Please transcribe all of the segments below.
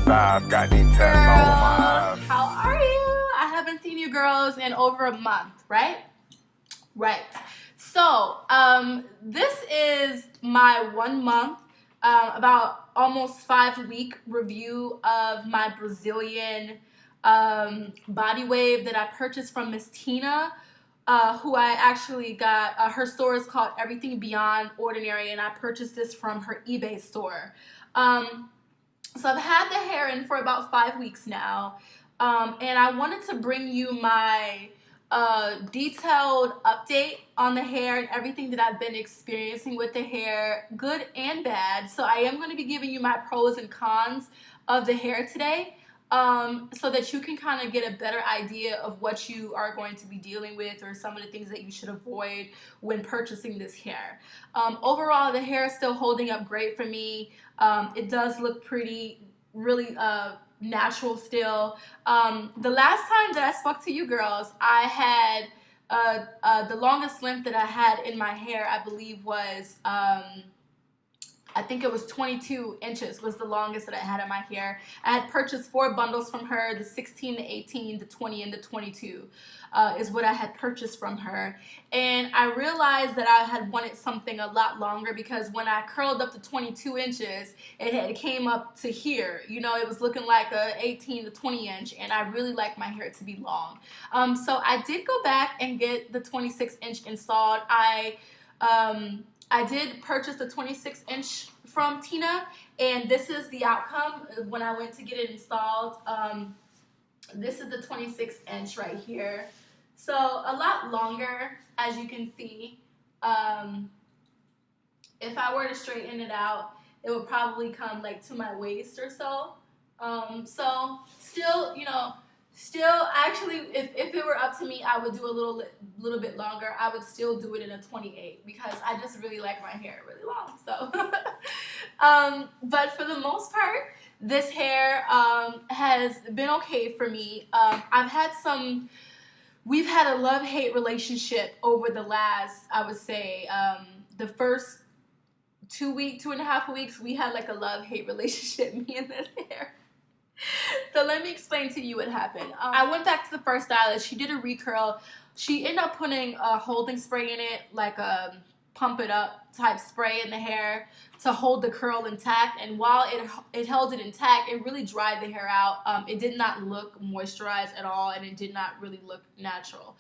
got these tats on my eyes. How are you? I haven't seen you girls in over a month, right? Right. So, this is my 1 month, about almost 5 week review of my Brazilian body wave that I purchased from Miss Tina, who I actually got. Her store is called Everything Beyond Ordinary, and I purchased this from her eBay store. So I've had the hair in for about 5 weeks now, and I wanted to bring you my detailed update on the hair and everything that I've been experiencing with the hair, good and bad. So I am going to be giving you my pros and cons of the hair today, so that you can kind of get a better idea of what you are going to be dealing with, or some of the things that you should avoid when purchasing this hair. Overall, the hair is still holding up great for me. It does look pretty, really natural still. The last time that I spoke to you girls, I had the longest length that I had in my hair, I believe, was I think it was 22 inches was the longest that I had in my hair. I had purchased 4 bundles from her, the 16, the 18, the 20, and the 22 is what I had purchased from her. And I realized that I had wanted something a lot longer, because when I curled up to 22 inches, it came up to here. You know, it was looking like a 18 to 20 inch, and I really like my hair to be long. So I did go back and get the 26 inch installed. I did purchase the 26 inch from Tina, and this is the outcome when I went to get it installed. This is the 26 inch right here. So a lot longer, as you can see. If I were to straighten it out, it would probably come like to my waist or so. So still, you know, actually, if it were up to me, I would do a little bit longer. I would still do it in a 28, because I just really like my hair really long. So, but for the most part, this hair has been okay for me. We've had a love-hate relationship over the last, I would say, the first 2.5 weeks, we had like a love-hate relationship, me and this hair. So let me explain to you what happened. I went back to the first stylist. She did a recurl. She ended up putting a holding spray in it, like a pump it up type spray in the hair to hold the curl intact. And while it held it intact, it really dried the hair out. It did not look moisturized at all, and it did not really look natural.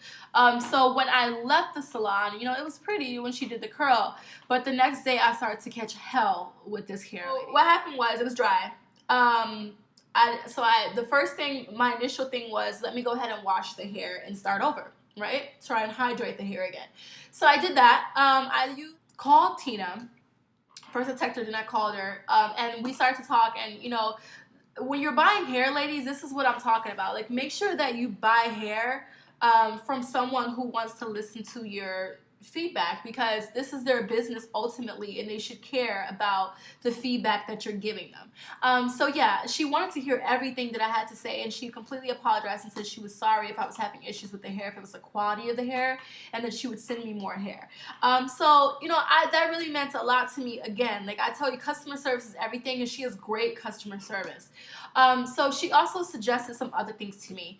So when I left the salon, you know, it was pretty when she did the curl, but the next day I started to catch hell with this hair. What happened was, it was dry. The first thing, my initial thing was, let me go ahead and wash the hair and start over, right? Try and hydrate the hair again. So I did that. I called Tina. First I texted her, then I called her, and we started to talk. And you know, when you're buying hair, ladies, this is what I'm talking about. Like, make sure that you buy hair from someone who wants to listen to your feedback, because this is their business ultimately, and they should care about the feedback that you're giving them. So yeah, she wanted to hear everything that I had to say, and she completely apologized and said she was sorry if I was having issues with the hair, if it was the quality of the hair, and that she would send me more hair. So you know, that really meant a lot to me. Again, like I tell you, customer service is everything, and she has great customer service. So she also suggested some other things to me.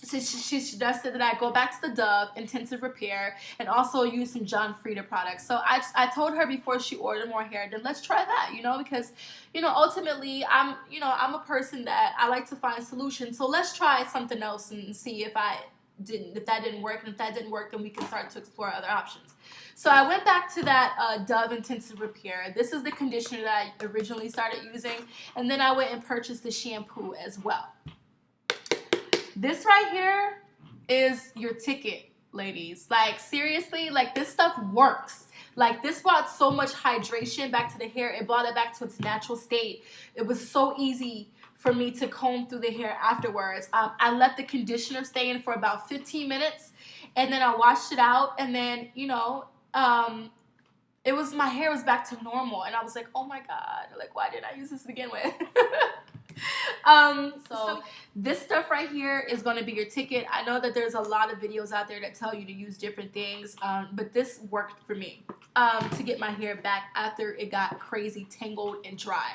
So she suggested that I go back to the Dove Intensive Repair and also use some John Frieda products. So I told her before she ordered more hair, then let's try that, you know, because, you know, ultimately I'm a person that I like to find solutions. So let's try something else and see if that didn't work. And if that didn't work, then we can start to explore other options. So I went back to that Dove Intensive Repair. This is the conditioner that I originally started using. And then I went and purchased the shampoo as well. This right here is your ticket, ladies. Like, seriously, like, this stuff works. Like, this brought so much hydration back to the hair. It brought it back to its natural state. It was so easy for me to comb through the hair afterwards. I let the conditioner stay in for about 15 minutes, and then I washed it out, and then, you know, my hair was back to normal, and I was like, oh my God, like, why did I use this to begin with? So this stuff right here is going to be your ticket. I know that there's a lot of videos out there that tell you to use different things, but this worked for me to get my hair back after it got crazy tangled and dry.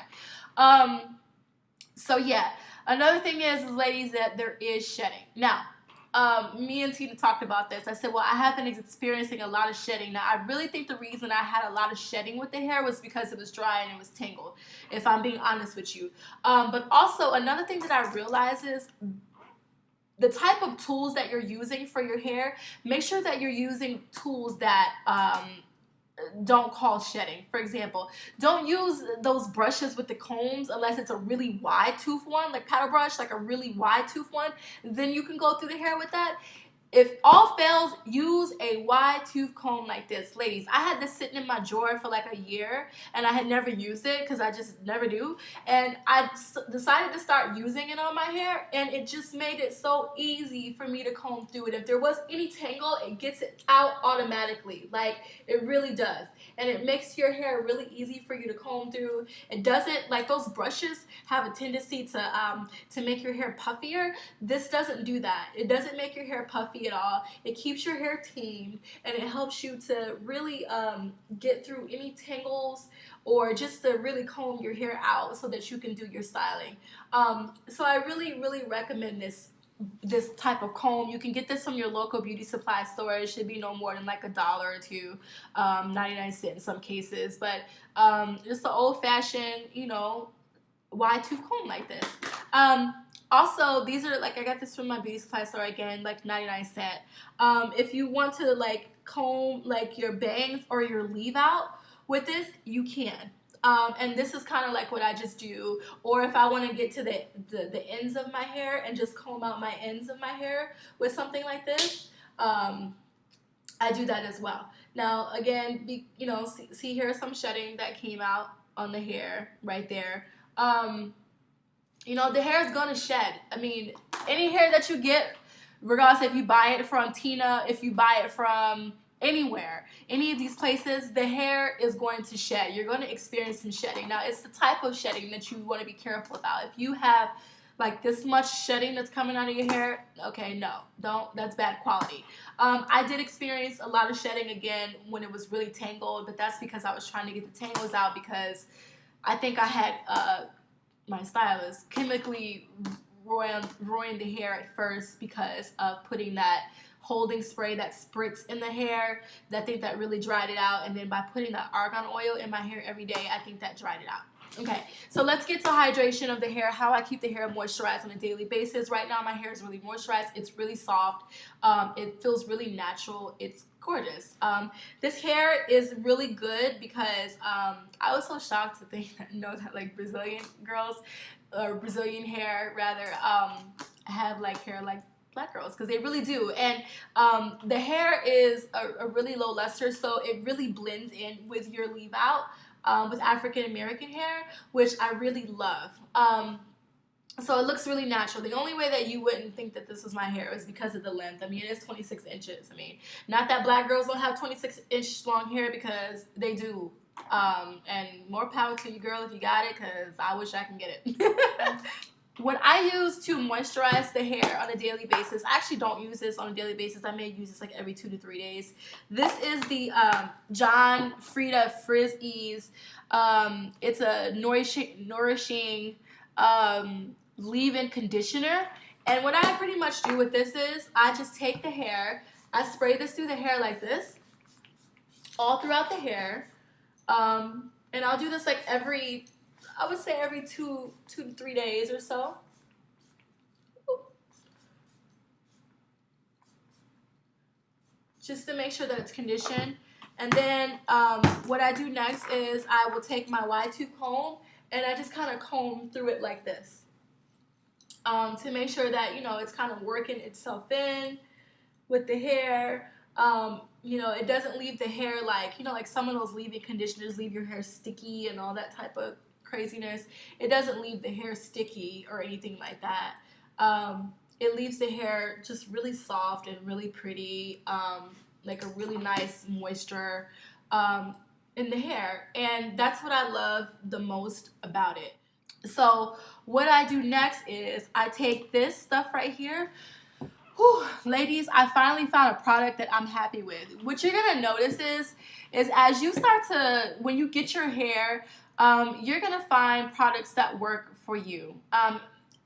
So yeah, another thing is ladies, that there is shedding. Now, me and Tina talked about this. I said, well, I have been experiencing a lot of shedding. Now, I really think the reason I had a lot of shedding with the hair was because it was dry and it was tangled, if I'm being honest with you. But also, another thing that I realized is the type of tools that you're using for your hair, make sure that you're using tools that don't cause shedding. For example, don't use those brushes with the combs unless it's a really wide tooth one, like paddle brush, like a really wide tooth one. Then you can go through the hair with that. If all fails, use a wide tooth comb like this. Ladies, I had this sitting in my drawer for like a year and I had never used it because I just never do. And I decided to start using it on my hair, and it just made it so easy for me to comb through it. If there was any tangle, it gets it out automatically. Like, it really does. And it makes your hair really easy for you to comb through. It doesn't, like those brushes have a tendency to make your hair puffier. This doesn't do that. It doesn't make your hair puffy at all. It keeps your hair tamed, and it helps you to really get through any tangles, or just to really comb your hair out so that you can do your styling. So I really recommend this type of comb. You can get this from your local beauty supply store. It should be no more than like $1 or $2, 99 cents in some cases, but just the old-fashioned, you know, wide tooth comb like this. Also, these are, like, I got this from my beauty supply store, again, like 99 cents. If you want to, like, comb, like, your bangs or your leave out with this, you can. And this is kind of like what I just do. Or if I want to get to the ends of my hair and just comb out my ends of my hair with something like this, I do that as well. Now, again, you know, see here some shedding that came out on the hair right there. You know, the hair is going to shed. I mean, any hair that you get, regardless if you buy it from Tina, if you buy it from anywhere, any of these places, the hair is going to shed. You're going to experience some shedding. Now, it's the type of shedding that you want to be careful about. If you have like this much shedding that's coming out of your hair, okay, no, don't. That's bad quality. I did experience a lot of shedding again when it was really tangled, but that's because I was trying to get the tangles out, because I think I had my stylist chemically roiling the hair at first because of putting that holding spray that spritz in the hair. I think that really dried it out, and then by putting that argan oil in my hair every day, I think that dried it out. Okay, so let's get to hydration of the hair, how I keep the hair moisturized on a daily basis. Right now, my hair is really moisturized. It's really soft. It feels really natural. It's gorgeous. This hair is really good because I was so shocked to think that like Brazilian girls, or Brazilian hair rather, have like hair like black girls, because they really do. And the hair is a really low luster, so it really blends in with your leave out with African American hair, which I really love. So it looks really natural. The only way that you wouldn't think that this was my hair is because of the length. I mean, it is 26 inches. I mean, not that black girls don't have 26-inch long hair, because they do. And more power to you, girl, if you got it, because I wish I can get it. What I use to moisturize the hair on a daily basis, I actually don't use this on a daily basis. I may use this like every 2 to 3 days. This is the John Frieda Frizz Ease. It's a nourishing leave-in conditioner. And what I pretty much do with this is I just take the hair, I spray this through the hair like this, all throughout the hair. And I'll do this like I would say every 2 to 3 days or so. Just to make sure that it's conditioned. And then what I do next is I will take my wide tooth comb and I just kind of comb through it like this. To make sure that, you know, it's kind of working itself in with the hair. You know, it doesn't leave the hair like, you know, like some of those leave-in conditioners leave your hair sticky and all that type of craziness. It doesn't leave the hair sticky or anything like that. It leaves the hair just really soft and really pretty, like a really nice moisture in the hair. And that's what I love the most about it. So what I do next is I take this stuff right here. Whew, ladies, I finally found a product that I'm happy with. What you're gonna notice is as you start to, when you get your hair you're gonna find products that work for you.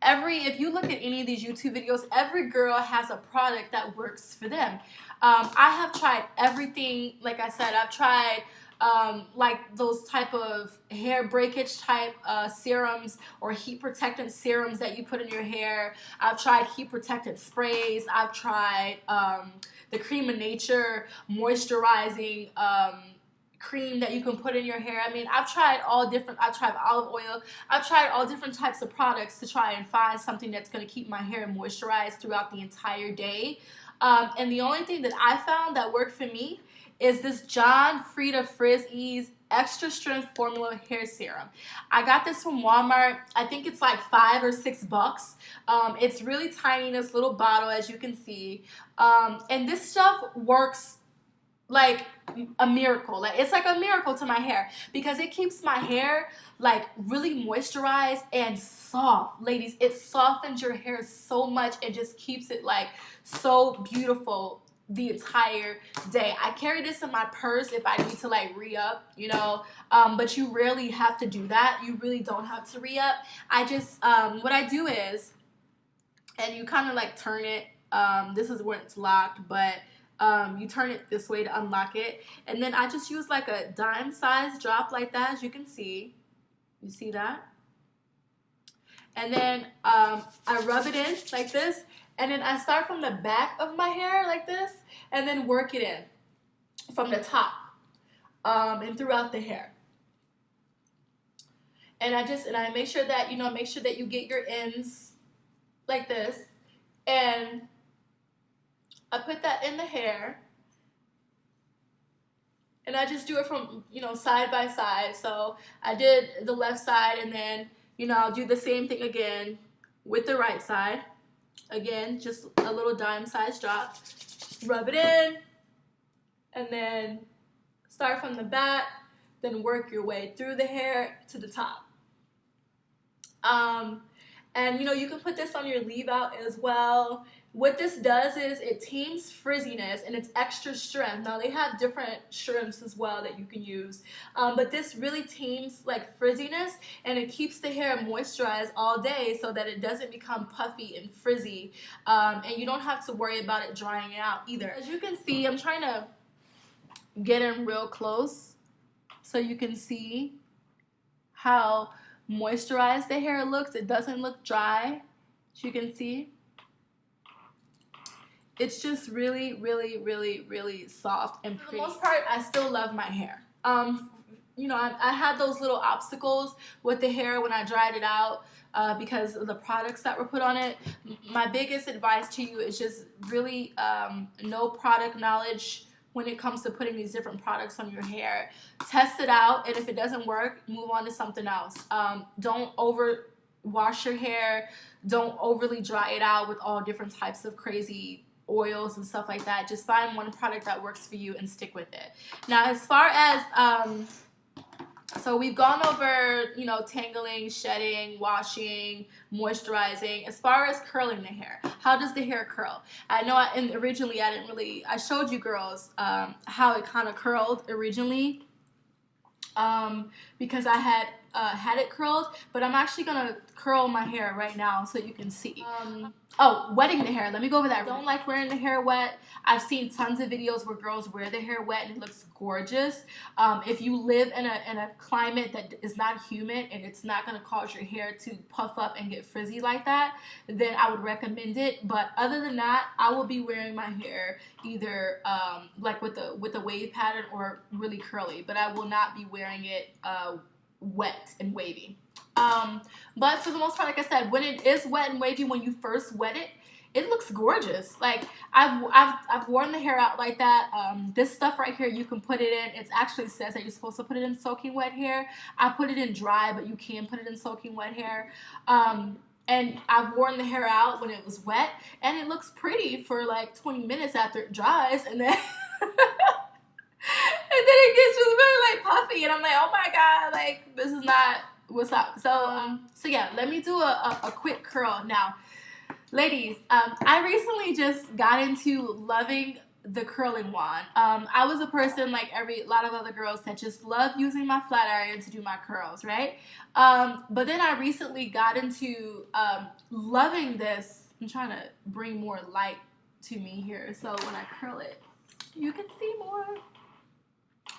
If you look at any of these YouTube videos, every girl has a product that works for them. I have tried everything. Like I said, I've tried like those type of hair breakage type serums or heat protectant serums that you put in your hair. I've tried heat protectant sprays. I've tried the Cream of Nature moisturizing cream that you can put in your hair. I mean, I've tried olive oil. I've tried all different types of products to try and find something that's going to keep my hair moisturized throughout the entire day. And the only thing that I found that worked for me is this John Frieda Frizz Ease Extra Strength Formula Hair Serum. I got this from Walmart. I think it's like $5 or $6. It's really tiny in this little bottle, as you can see. And this stuff works like a miracle. Like, it's like a miracle to my hair because it keeps my hair like really moisturized and soft. Ladies, it softens your hair so much and just keeps it like so beautiful the entire day. I carry this in my purse if I need to like re-up, you know, but you rarely have to do that. You really don't have to re-up. I just what I do is, and you kind of like turn it, this is where it's locked, but you turn it this way to unlock it, and then I just use like a dime size drop like that, as you can see. You see that? And then I rub it in like this, and then I start from the back of my hair like this, and then work it in from the top and throughout the hair. And I make sure that, you know, make sure that you get your ends like this, and I put that in the hair, and I just do it from, you know, side by side. So I did the left side, and then, you know, I'll do the same thing again with the right side. Again, just a little dime size drop. Rub it in, and then start from the back, then work your way through the hair to the top. And, you know, you can put this on your leave out as well. What this does is it tames frizziness, and it's extra strength. Now, they have different shrimps as well that you can use, but this really tames like frizziness, and it keeps the hair moisturized all day so that it doesn't become puffy and frizzy, and you don't have to worry about it drying out either. As you can see, I'm trying to get in real close so you can see how moisturized the hair looks. It doesn't look dry, as you can see. It's just really, really, really, really soft and pretty. For the most part, I still love my hair. You know, I had those little obstacles with the hair when I dried it out because of the products that were put on it. My biggest advice to you is just really know product knowledge when it comes to putting these different products on your hair. Test it out, and if it doesn't work, move on to something else. Don't over wash your hair. Don't overly dry it out with all different types of crazy oils and stuff like that. Just find one product that works for you and stick with it. Now, as far as so we've gone over, you know, tangling, shedding, washing, moisturizing. As far as curling the hair, how does the hair curl? I know originally I showed you girls how it kind of curled originally because I had it curled, but I'm actually gonna curl my hair right now so you can see. Wetting the hair. Let me go over that. I don't like wearing the hair wet. I've seen tons of videos where girls wear their hair wet and it looks gorgeous. If you live in a climate that is not humid and it's not gonna cause your hair to puff up and get frizzy like that, then I would recommend it. But other than that, I will be wearing my hair either like with a wave pattern or really curly, but I will not be wearing it wet and wavy. But for the most part, like I said, when it is wet and wavy, when you first wet it, it looks gorgeous. Like I've worn the hair out like that. This stuff right here, you can put it in. It actually says that you're supposed to put it in soaking wet hair. I put it in dry, but you can put it in soaking wet hair. And I've worn the hair out when it was wet, and it looks pretty for like 20 minutes after it dries, and then and then it gets just really like puffy, and I'm like, oh my god, like this is not what's up. So yeah, let me do a quick curl now. Ladies, I recently just got into loving the curling wand. I was a person like a lot of other girls that just love using my flat iron to do my curls, right? But then I recently got into loving this. I'm trying to bring more light to me here, so when I curl it, you can see more.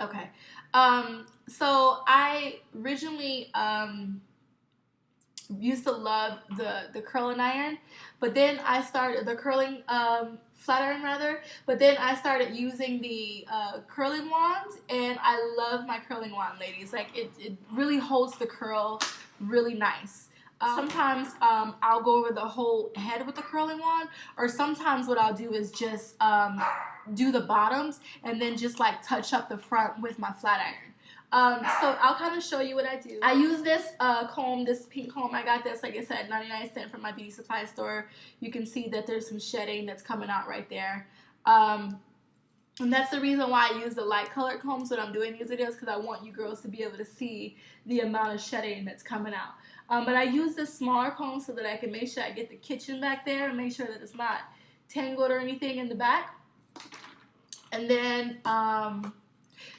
Okay. So I originally used to love the curling iron, but then I started the curling flat iron rather. But then I started using the curling wand, and I love my curling wand, ladies. Like it really holds the curl really nice. Sometimes I'll go over the whole head with the curling wand, or sometimes what I'll do is just do the bottoms and then just like touch up the front with my flat iron. So I'll kind of show you what I do. I use this comb, this pink comb. I got this, like I said, 99¢ from my beauty supply store. You can see that there's some shedding that's coming out right there. And that's the reason why I use the light colored combs when I'm doing these videos, because I want you girls to be able to see the amount of shedding that's coming out. But I use this smaller comb so that I can make sure I get the kitchen back there and make sure that it's not tangled or anything in the back. And then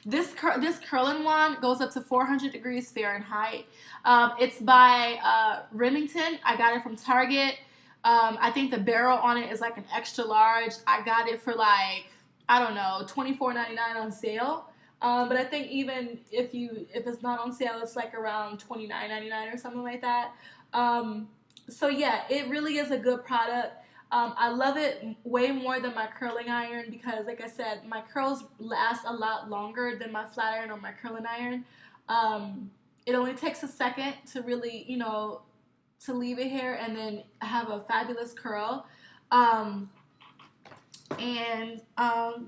this curling wand goes up to 400 degrees Fahrenheit. It's by Remington. I got it from Target. I think the barrel on it is like an extra large. I got it for like, I don't know, $24.99 on sale. But I think even if it's not on sale, it's like around $29.99 or something like that. So yeah, it really is a good product. I love it way more than my curling iron because, like I said, my curls last a lot longer than my flat iron or my curling iron. It only takes a second to really, to leave it here and then have a fabulous curl.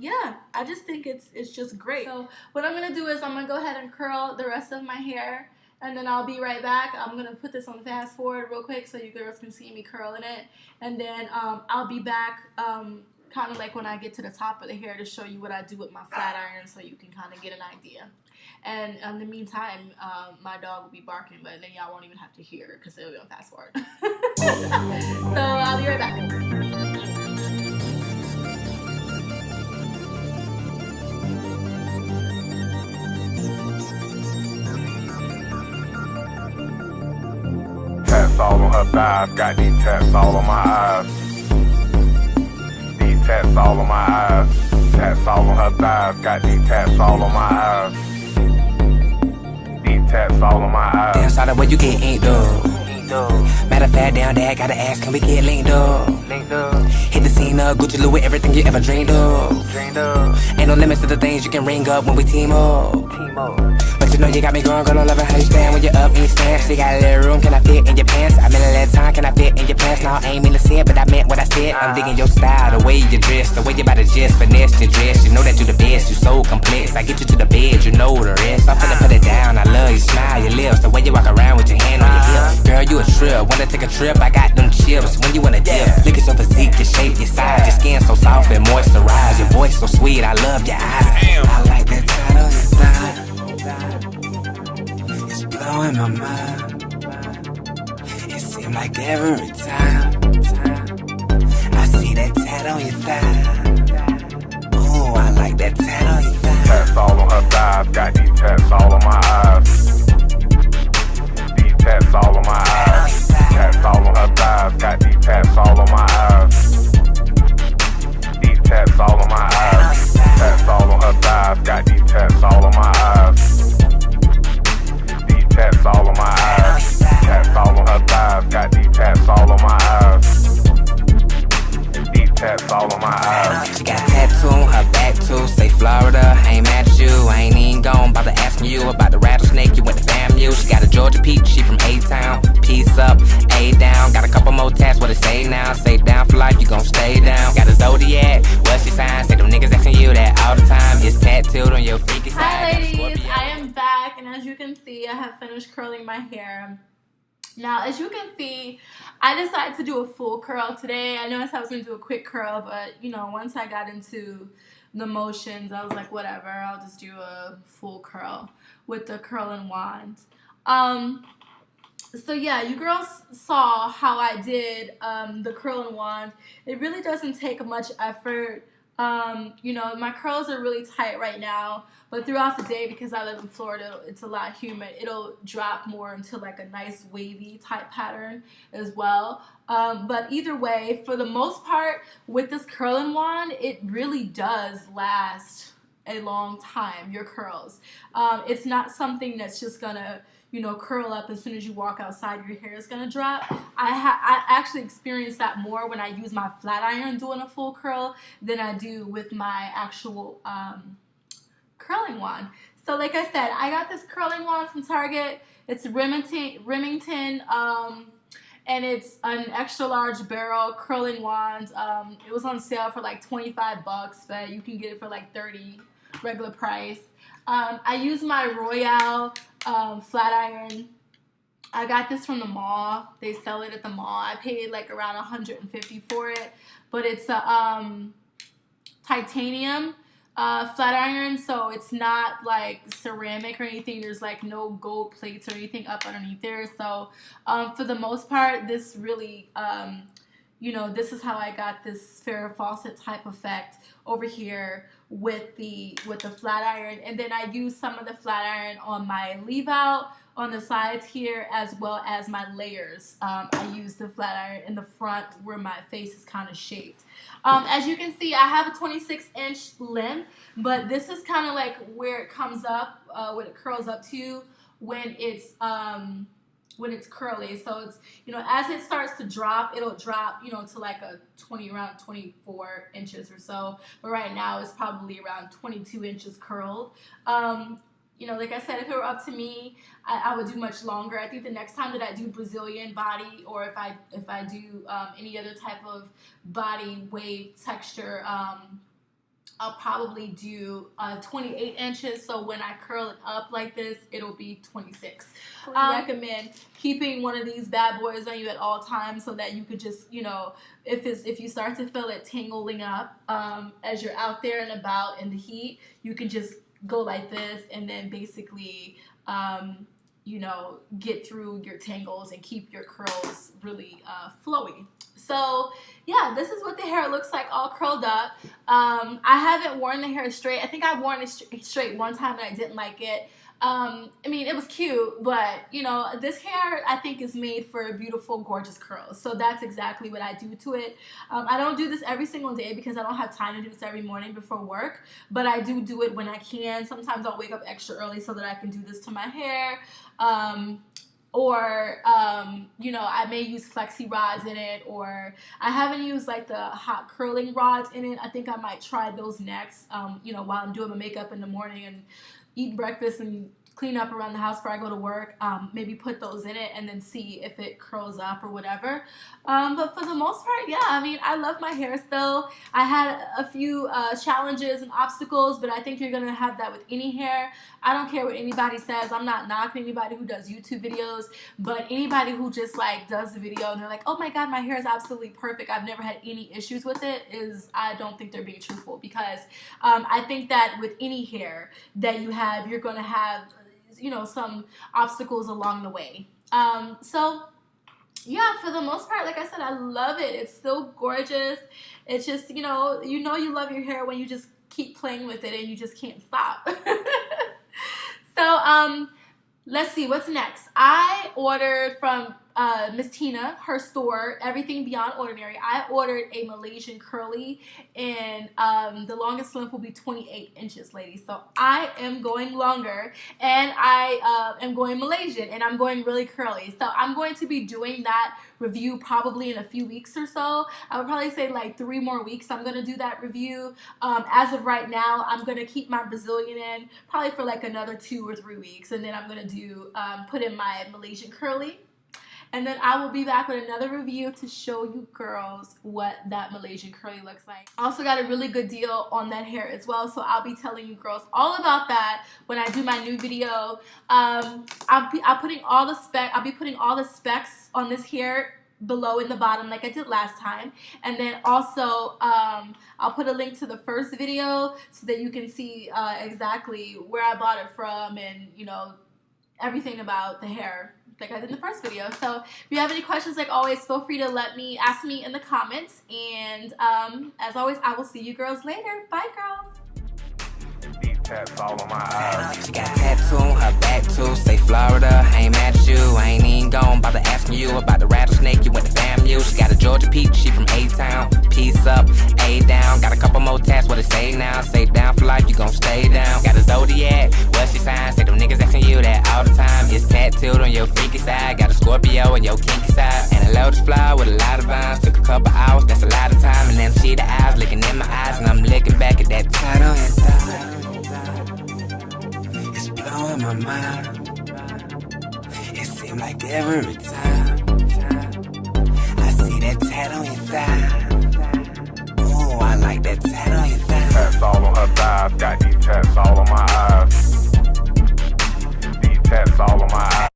Yeah, I just think it's just great. So what I'm gonna do is I'm gonna go ahead and curl the rest of my hair, and then I'll be right back. I'm gonna put this on fast forward real quick so you girls can see me curling it, and then I'll be back kind of like when I get to the top of the hair to show you what I do with my flat iron so you can kind of get an idea. And in the meantime, my dog will be barking, but then y'all won't even have to hear because it'll be on fast forward. So I'll be right back. Tats all on her thighs, got these tats all on my eyes. These tats all on my eyes. Tats all on her thighs, got these tats all on my eyes. These tats all on my eyes. Damn, solid, where you get inked up? Matter of fact, down there, gotta ask, can we get linked up? Hit the scene up, Gucci Louis, everything you ever dreamed of. Ain't no limits to the things you can ring up when we team up. But you know you got me going, girl, I love it how you stand when you're up in your stance. You got a little room, can I fit in your pants? I'm in a little time, can I fit in your pants? Now I ain't mean to say it, but I meant what I said. I'm digging your style, the way you dress, the way you about to just finesse your dress. You know that you the best, you so complex. I get you to the bed, you know the rest. I'm finna put it down, I love your smile, your lips, the way you walk around with your hand on your hip. Girl, you a trip, wanna take a trip, I got them chips. When you wanna dip, look at your physique, your shape, your size. Your skin so soft and moisturized, your voice so sweet, I love your eyes. I like that title on your thigh. It's blowing my mind. It seems like every time I see that tat on your thigh. Ooh, I like that tat on your thigh. Tats all on her thighs, got these tats all on my eyes. These tats all on my eyes. Tats all on her thighs, got these tats all on my eyes. These tats all on my eyes. Tats all on her thighs, got these tats all on my eyes. These tats all on my eyes. Tats all on her thighs, got these tats all on my eyes. These tats all on my eyes. She got a tattoo on her back too, say Florida, I ain't mad at you. I ain't even gone, about to asking you about the rattlesnake you went to FAMU. She got a Georgia peach, she from A-Town. Peace up, A down. Got a couple more tats, what it say now? Say down for life, you gon' stay down. Got a Zodiac, what's your sign? Say them niggas asking you that all the time. It's tattooed on your freaky side. Hi ladies, I am back, and as you can see, I have finished curling my hair. Now, as you can see, I decided to do a full curl today. I noticed I was going to do a quick curl, but, once I got into the motions, I was like, whatever, I'll just do a full curl with the curling wand. So, yeah, you girls saw how I did the curling wand. It really doesn't take much effort You know, my curls are really tight right now, but throughout the day, because I live in Florida, it's a lot humid, it'll drop more into like a nice wavy type pattern as well. But either way, for the most part, with this curling wand, it really does last a long time, your curls. It's not something that's just gonna, you know, curl up as soon as you walk outside, your hair is gonna drop. I actually experience that more when I use my flat iron doing a full curl than I do with my actual curling wand. So like I said, I got this curling wand from Target. It's Remington, and it's an extra large barrel curling wand. It was on sale for like $25, but you can get it for like $30 regular price. I use my Royale flat iron. I got this from the mall. They sell it at the mall. I paid like around $150 for it, but it's a titanium flat iron, so it's not like ceramic or anything. There's like no gold plates or anything up underneath there. So for the most part, this really, you know, this is how I got this Farrah Fawcett type effect over here with the flat iron. And then I use some of the flat iron on my leave out on the sides here, as well as my layers. I use the flat iron in the front where my face is kind of shaped. As you can see, I have a 26-inch length, but this is kind of like where it comes up, when it curls up to when it's curly. So it's, you know, as it starts to drop, it'll drop, you know, to like around 24 inches or so. But right now it's probably around 22 inches curled. You know, like I said, if it were up to me, I would do much longer. I think the next time that I do Brazilian body, or if I do any other type of body wave texture, I'll probably do 28 inches. So when I curl it up like this, it'll be 26. I recommend keeping one of these bad boys on you at all times, so that you could just, you know, if you start to feel it tangling up as you're out there and about in the heat, you can just go like this, and then basically, you know, get through your tangles and keep your curls really flowy. So yeah, this is what the hair looks like all curled up. I haven't worn the hair straight. I think I've worn it straight one time and I didn't like it. I mean, it was cute, but you know, this hair I think is made for beautiful, gorgeous curls. So that's exactly what I do to it. I don't do this every single day because I don't have time to do this every morning before work, but I do it when I can. Sometimes I'll wake up extra early so that I can do this to my hair. You know, I may use flexi rods in it, or I haven't used like the hot curling rods in it. I think I might try those next, you know, while I'm doing my makeup in the morning and eat breakfast and clean up around the house before I go to work. Maybe put those in it and then see if it curls up or whatever. But for the most part, yeah, I mean, I love my hair still. I had a few challenges and obstacles, but I think you're gonna have that with any hair. I don't care what anybody says. I'm not knocking anybody who does YouTube videos, but anybody who just like does the video and they're like, oh my God, my hair is absolutely perfect, I've never had any issues with it, I don't think they're being truthful, because I think that with any hair that you have, you're gonna have, you know, some obstacles along the way. So yeah, for the most part, like I said, I love it. It's so gorgeous. It's just, you know you love your hair when you just keep playing with it and you just can't stop. So let's see what's next. I ordered from Miss Tina, her store, Everything Beyond Ordinary. I ordered a Malaysian curly, and the longest length will be 28 inches, ladies. So I am going longer, and I am going Malaysian, and I'm going really curly. So I'm going to be doing that review probably in a few weeks or so. I would probably say like 3 more weeks I'm going to do that review. As of right now, I'm going to keep my Brazilian in probably for like another 2 or 3 weeks, and then I'm going to do put in my Malaysian curly. And then I will be back with another review to show you girls what that Malaysian curly looks like. I also got a really good deal on that hair as well, so I'll be telling you girls all about that when I do my new video. I'll be putting all the specs on this hair below in the bottom like I did last time, and then also I'll put a link to the first video so that you can see exactly where I bought it from, and you know, everything about the hair like I did in the first video. So if you have any questions, like always, feel free to ask me in the comments. And as always, I will see you girls later. Bye, girls. These tats all on my eyes. She got a tattoo on her back too. Say Florida, I ain't mad at you. I ain't even gone, about to asking you about the rattlesnake. You went to FAMU. She got a Georgia peach, she from A-Town. Peace up, A down. Got a couple more tats, what it say now? Say down for life, you gon' stay down. Got a Zodiac, what's your sign? Say them niggas asking you that all the time. It's tattooed on your freaky side. Got a Scorpio on your kinky side. And a lotus flower with a lot of vines. Took a couple hours, that's a lot of time. And then see the eyes looking in my eyes. And I'm looking back at that tat on your thigh. It's blowing my mind. It seems like every time I see that tat on your thigh. Oh, I like that tat on your thigh. Tats all on her thighs. Got these tats all on my eyes. These tats all on my eyes.